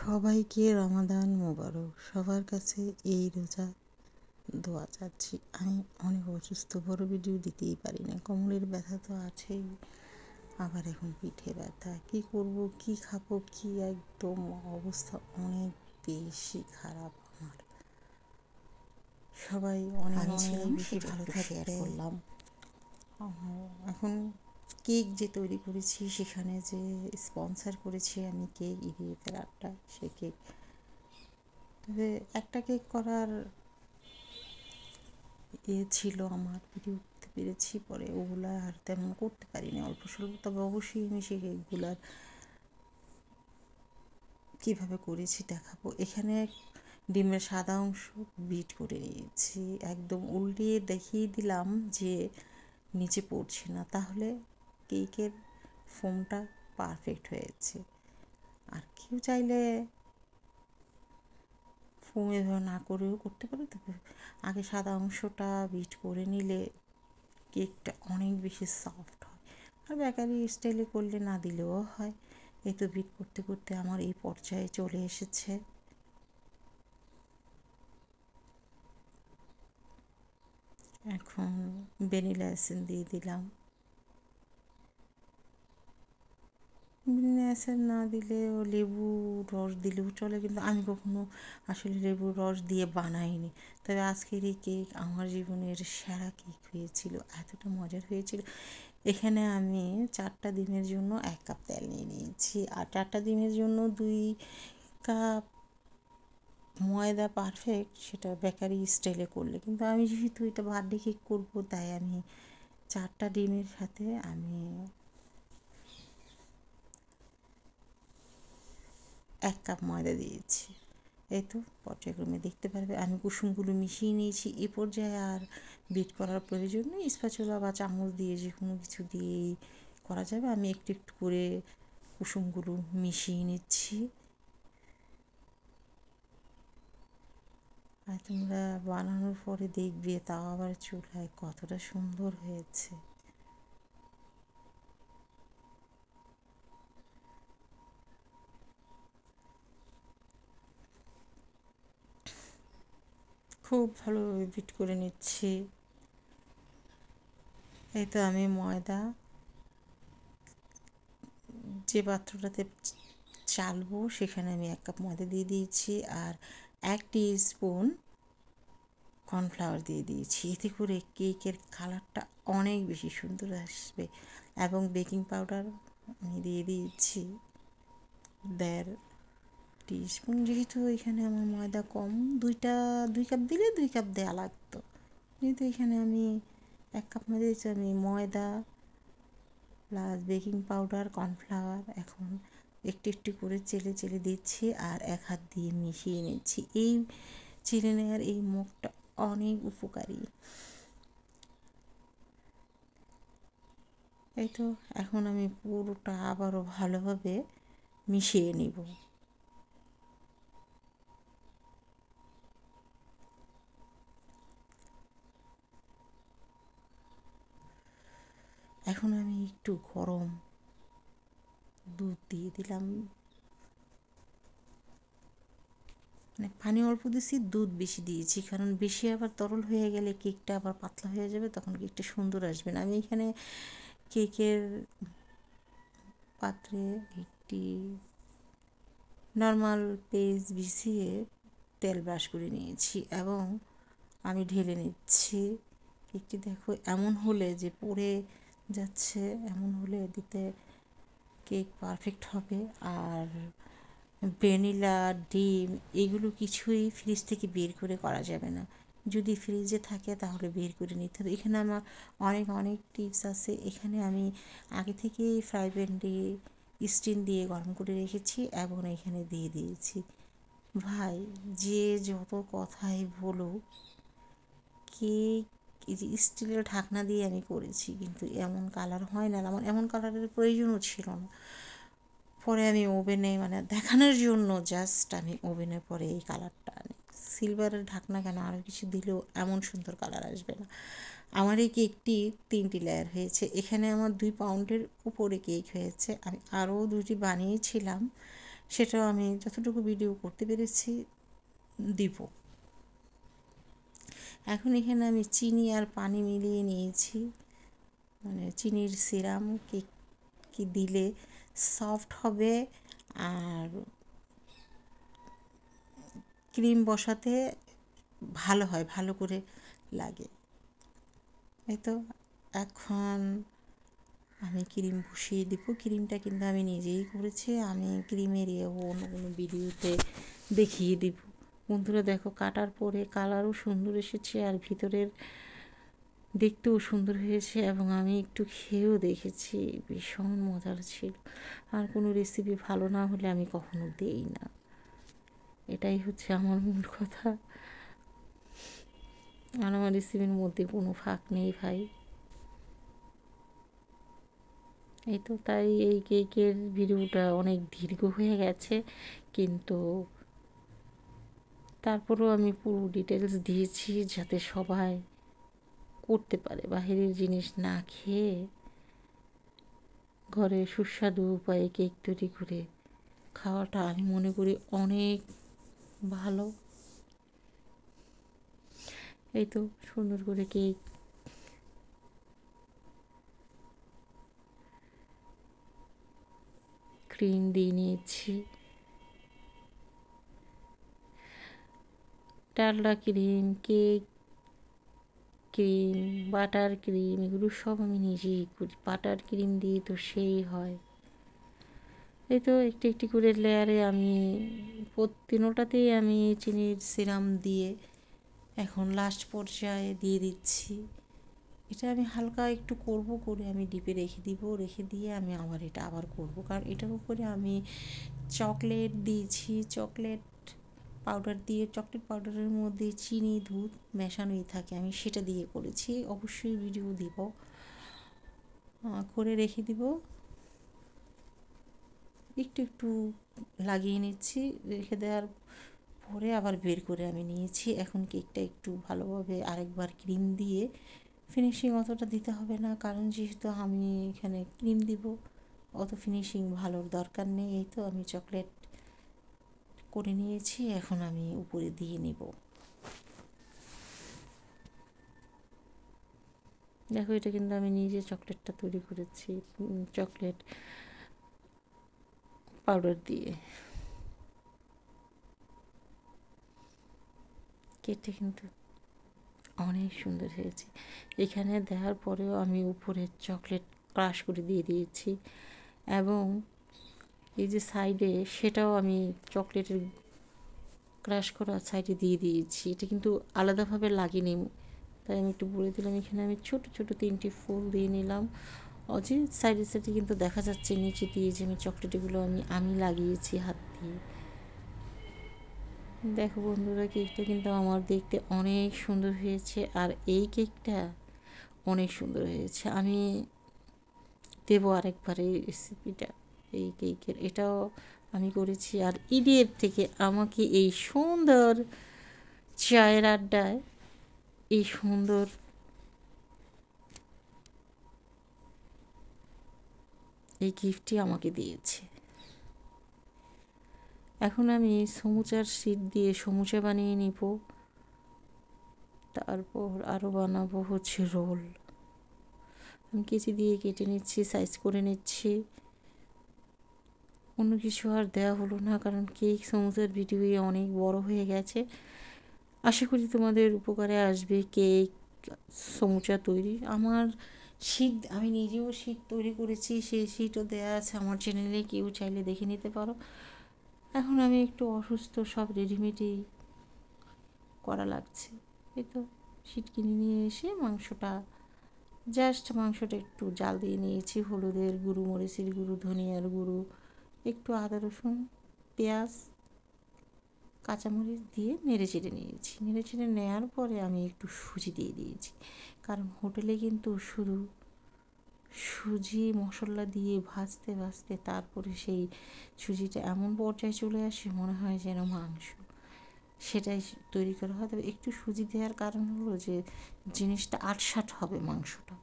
সবাইকে রমাদান মোবারক। সবার কাছে এই রোজা দোয়া চাচ্ছি। আমি অনেক অসুস্থ, বড় ভিডিও দিতেই পারি না। কোমরের ব্যথা তো আছেই, আবার এখন পিঠে ব্যথা। কি করব, কি খাবো, কি একদম অবস্থা অনেক বেশি খারাপ আমার। সবাই অনেক অনেক বেশি ভালো থাকতে করলাম। এখন কেক যে তৈরি করেছি, সেখানে যে স্পন্সর করেছি আমি কেক, ইডিএফের আটটা, সে কেক। তবে একটা কেক করার ছিল আমার, ভিডিও করতে পেরেছি, পরে ওগুলা আর তেমন করতে পারিনি, অল্প স্বল্প। তবে অবশ্যই আমি সেই কেকগুলার কীভাবে করেছি দেখাবো। এখানে ডিমের সাদা অংশ বিট করে নিয়েছি, একদম উল্টিয়ে দেখিয়ে দিলাম যে নিচে পড়ছে না, তাহলে কেকের ফোমটা পারফেক্ট হয়েছে। আর কেউ চাইলে ফোম এভাবে না করেও করতে পারে। তবে আগে সাদা অংশটা বিট করে নিলে কেকটা অনেক বেশি সফট হয়। আর বেকারি স্টাইলে করলে না দিলেও হয়। এই তো বিট করতে করতে আমার এই পর্যায়ে চলে এসেছে। এখন ভ্যানিলা এসেন্স দিয়ে দিলাম। ভ্যানিলা এসেন্স না দিলেও লেবু রস দিলেও চলে, কিন্তু আমি কখনো আসলে লেবুর রস দিয়ে বানাইনি। তবে আজকের এই কেক আমার জীবনের সেরা কেক হয়েছিল, এতটা মজার হয়েছিল। এখানে আমি 4টা ডিমের জন্য 1 কাপ তেল নিয়ে নিয়েছি, আর 4টা ডিমের জন্য 2 কাপ ময়দা পারফেক্ট, সেটা বেকারি স্টাইলে করলে। কিন্তু আমি যেহেতু এটা বার্থডে কেক করবো, তাই আমি 4টা ডিমের সাথে আমি 1 কাপ ময়দা দিয়েছি। এই তো পর্যায়ক্রমে দেখতে পারবে আমি কুসুমগুলো মিশিয়ে নিয়েছি। এ পর্যায়ে আর বিট করার প্রয়োজন নেই, স্প্যাচুলা বা চামচ দিয়ে যে কোনো কিছু দিয়েই করা যাবে। আমি একটু একটু করে কুসুমগুলো মিশিয়ে নিচ্ছি। আর তোমরা বানানোর পরে দেখবে, তাও আবার চুলায়, কতটা সুন্দর হয়েছে। খুব ভালোভাবে বিট করে নিচ্ছি। এই তো আমি ময়দা যে পাত্রটাতে চালবো, সেখানে আমি 1 কাপ ময়দা দিয়ে দিয়েছি, আর 1 টিস্পুন কর্নফ্লাওয়ার দিয়ে দিয়েছি। এতে করে কেকের কালারটা অনেক বেশি সুন্দর আসবে। এবং বেকিং পাউডার আমি দিয়ে দিয়েছি 1.5 টিস্পুন। যেহেতু এখানে আমার ময়দা কম, 2 কাপ দিলে 2 কাপ দেওয়া লাগতো, যেহেতু এখানে আমি 1 কাপ ময়দা দিয়েছি। আমি ময়দা প্লাস বেকিং পাউডার, কর্নফ্লাওয়ার এখন একটু একটু করে চেলে চেলে দিচ্ছি, আর 1 হাত দিয়ে মিশিয়ে নিচ্ছি। এই চেলে নেওয়ার এই মুখটা অনেক উপকারী। এই তো এখন আমি পুরোটা আবারও ভালোভাবে মিশিয়ে নিব। এখন আমি একটু গরম দুধ দিয়ে দিলাম, মানে পানি অল্প দিয়েছি, দুধ বেশি দিয়েছি, কারণ বেশি আবার তরল হয়ে গেলে কেকটা আবার পাতলা হয়ে যাবে, তখন কেকটা সুন্দর আসবে না। আমি এখানে কেকের পাত্রে একটি নর্মাল পেজ বিছিয়ে তেল ব্রাশ করে নিয়েছি এবং আমি ঢেলে নিচ্ছি। কেকটি দেখো এমন হলে যে পড়ে যাচ্ছে, এমন হলে দিতে কেক পারফেক্ট হবে। আর ভ্যানিলা, ডিম এগুলো কিছুই ফ্রিজ থেকে বের করে করা যাবে না। যদি ফ্রিজে থাকে তাহলে বের করে নিতে হবে। এখানে আমার অনেক অনেক টিপস আছে। এখানে আমি আগে থেকেই ফ্রাই প্যান দিয়ে স্টিম দিয়ে গরম করে রেখেছি এবং এখানে দিয়ে দিয়েছি। ভাই, যে যত কথাই বলুক, কেক এই যে স্টিলের ঢাকনা দিয়ে আমি করেছি, কিন্তু এমন কালার হয় না, আমার এমন কালারের প্রয়োজনও ছিল না। পরে আমি ওভেনে, মানে দেখানোর জন্য জাস্ট আমি ওভেনে পরে এই কালারটা আনি। সিলভারের ঢাকনা কেন, আরও কিছু দিলেও এমন সুন্দর কালার আসবে না। আমার এই কেকটি 3টি লেয়ার হয়েছে। এখানে আমার 2 পাউন্ডের উপরে কেক হয়েছে। আমি আরও 2টি বানিয়েছিলাম, সেটাও আমি যতটুকু ভিডিও করতে পেরেছি দিব। এখন এখানে আমি চিনি আর পানি মিলিয়ে নিয়েছি, মানে চিনির সিরাম কেক কি দিলে সফট হবে আর ক্রিম বসাতে ভালো হয়, ভালো করে লাগে। এই তো এখন আমি ক্রিম বসিয়ে দিব। ক্রিমটা কিন্তু আমি নিজেই করেছি, আমি ক্রিমের অন্য কোনো ভিডিওতে দেখিয়ে দিব। বন্ধুরা দেখো, কাটার পরে কালারও সুন্দর এসেছে আর ভিতরের দেখতেও সুন্দর হয়েছে, এবং আমি একটু খেয়েও দেখেছি, ভীষণ মজার ছিল। আর কোনো রেসিপি ভালো না হলে আমি কখনো দেই না, এটাই হচ্ছে আমার মূল কথা। আর আমার রেসিপির মধ্যে কোনো ফাঁক নেই ভাই। এই তো তাই এই কেকের ভিডিওটা অনেক দীর্ঘ হয়ে গেছে, কিন্তু তারপরেও আমি পুরো ডিটেলস দিয়েছি যাতে সবাই করতে পারে, বাহিরের জিনিস না খেয়ে ঘরে সুস্বাদু উপায়ে কেক তৈরি করে খাওয়াটা আমি মনে করি অনেক ভালো। এই তো সুন্দর করে কেক ক্রিম দিয়ে নিয়েছি, Dalda cream, cake cream, butter cream, এগুলো সব আমি নিজেই করি। বাটার ক্রিম দিয়ে তো সেই হয়। এই তো একটি একটি করে লেয়ারে আমি তিনোটাতেই আমি চিনির সিরাম দিয়ে এখন লাস্ট পর্যায়ে দিয়ে দিচ্ছি। এটা আমি হালকা একটু করে আমি ডিপে রেখে দিব, রেখে দিয়ে আমি এটা আবার করব, কারণ এটার উপরে আমি চকলেট দিয়েছি, চকলেট পাউডার দিয়ে, চকলেট পাউডারের মধ্যে চিনি দুধ মেশানোই থাকে, আমি সেটা দিয়ে করেছি। অবশ্যই ভিডিও দিব, করে রেখে দিব। একটু একটু লাগিয়ে নিচ্ছি, রেখে দেওয়ার পরে আবার বের করে আমি নিয়েছি। এখন কেকটা একটু ভালোভাবে আরেকবার ক্রিম দিয়ে, ফিনিশিং অতটা দিতে হবে না, কারণ যেহেতু আমি এখানে ক্রিম দিব, অত ফিনিশিং ভালোর দরকার নেই। এই তো আমি চকলেট করে নিয়েছি, এখন আমি উপরে দিয়ে নিব। দেখো, এটা কিন্তু আমি নিজে চকলেটটা তৈরি করেছি, চকলেট পাউডার দিয়ে। কেকটা কিন্তু অনেক সুন্দর হয়েছে। এখানে দেওয়ার পরেও আমি উপরে চকলেট ক্রাশ করে দিয়ে দিয়েছি, এবং এই যে সাইডে সেটাও আমি চকলেটের ক্রাশ করা সাইডে দিয়ে দিয়েছি। এটা কিন্তু আলাদাভাবে লাগিনি, তাই আমি একটু বলে দিলাম। এখানে আমি ছোট ছোট 3টি ফুল দিয়ে নিলাম। যে সাইডে সাইডে কিন্তু দেখা যাচ্ছে নিচে দিয়ে যে আমি চকলেটগুলো আমি লাগিয়েছি হাত দিয়ে। দেখো বন্ধুরা, কেকটা কিন্তু আমার দেখতে অনেক সুন্দর হয়েছে, আর এই কেকটা অনেক সুন্দর হয়েছে। আমি দেবো আরেকবার এই রেসিপিটা, এই কেকের, এটাও আমি করেছি। আর ইডিএফ থেকে আমাকে এই সুন্দর চায়ের আড্ডায় এই সুন্দর এই গিফটটি আমাকে দিয়েছে। এখন আমি সমুচার শীট দিয়ে সমুচা বানিয়ে নিব, তারপর আরও বানাবো হচ্ছে রোল। আমি কেচি দিয়ে কেটে নিচ্ছি, সাইজ করে নিচ্ছি। অন্য কিছু আর দেওয়া হলো না, কারণ কেক সমুচার ভিডিওই অনেক বড় হয়ে গেছে। আশা করি তোমাদের উপকারে আসবে কেক সমুচা তৈরি। আমার শীট, আমি নিজেও শীট তৈরি করেছি, সেই শীটও দেওয়া আছে আমার চ্যানেলে, কেউ চাইলে দেখে নিতে পারো। এখন আমি একটু অসুস্থ, সব রেডিমেডই করা লাগছে। এই তো শীট কিনে নিয়ে এসে মাংসটা একটু জাল দিয়ে নিয়েছি, হলুদের গুঁড়ো, মরিচের গুঁড়ো, ধনিয়ার গুঁড়ো, একটু আদা রসুন পেঁয়াজ কাঁচামরিচ দিয়ে নেড়ে চেড়ে নিয়েছি। নেড়ে চেড়ে নেওয়ার পরে আমি একটু সুজি দিয়ে দিয়েছি, কারণ হোটেলে কিন্তু শুধু সুজি মশলা দিয়ে ভাজতে ভাজতে তারপরে সেই সুজিটা এমন পর্যায়ে চলে আসে মনে হয় যেন মাংস, সেটাই তৈরি করা হয়। তবে একটু সুজি দেওয়ার কারণ হলো যে জিনিসটা আটসাট হবে মাংসটা।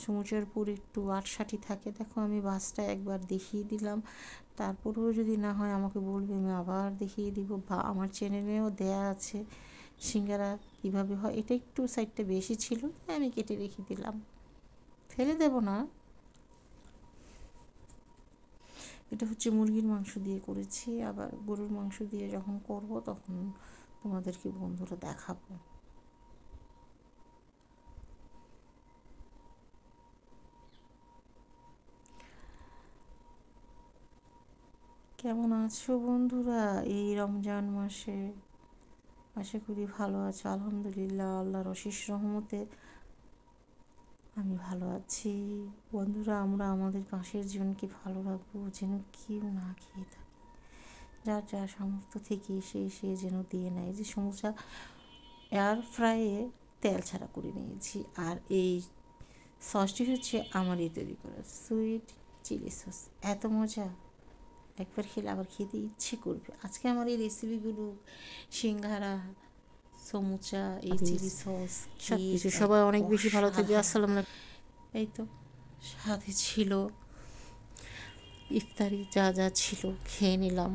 সমুচার পুর একটু আটসাটি থাকে। দেখো আমি ভাজটা একবার দেখিয়ে দিলাম, তারপরেও যদি না হয় আমাকে বলবে, আমি আবার দেখিয়ে দিব, বা আমার চ্যানেলেও দেয়া আছে সিঙ্গারা কীভাবে হয়। এটা একটু সাইডটা বেশি ছিল, তাই আমি কেটে রেখে দিলাম, ফেলে দেব না। এটা হচ্ছে মুরগির মাংস দিয়ে করেছি, আবার গরুর মাংস দিয়ে যখন করব তখন তোমাদেরকে বন্ধুরা দেখাবো। কেমন আছো বন্ধুরা এই রমজান মাসে? আশা করি ভালো আছো। আলহামদুলিল্লাহ, আল্লাহর অশেষ রহমতে আমি ভালো আছি। বন্ধুরা, আমরা আমাদের পাশের জনকে ভালো রাখবো, যেন কেউ না খেয়ে থাকে। যার যা সামর্থ্য থেকে সে যেন দিয়ে নেয়। যে সমোসা এয়ার ফ্রাইয়ে তেল ছাড়া করে নিয়েছি, আর এই সসটি হচ্ছে আমারই তৈরি করা সুইট চিলি সস। এত মজা, একবার খেলে আবার খেতে ইচ্ছে করবে। আজকে আমার এই রেসিপিগুলো, সিঙ্গারা, সমুচা, এই চিলি সস, সব কিছু, সবাই অনেক বেশি ভালো থাকবে। আসসালামু আলাইকুম। এই তো সাথে ছিল ইফতারি, যা যা ছিল খেয়ে নিলাম।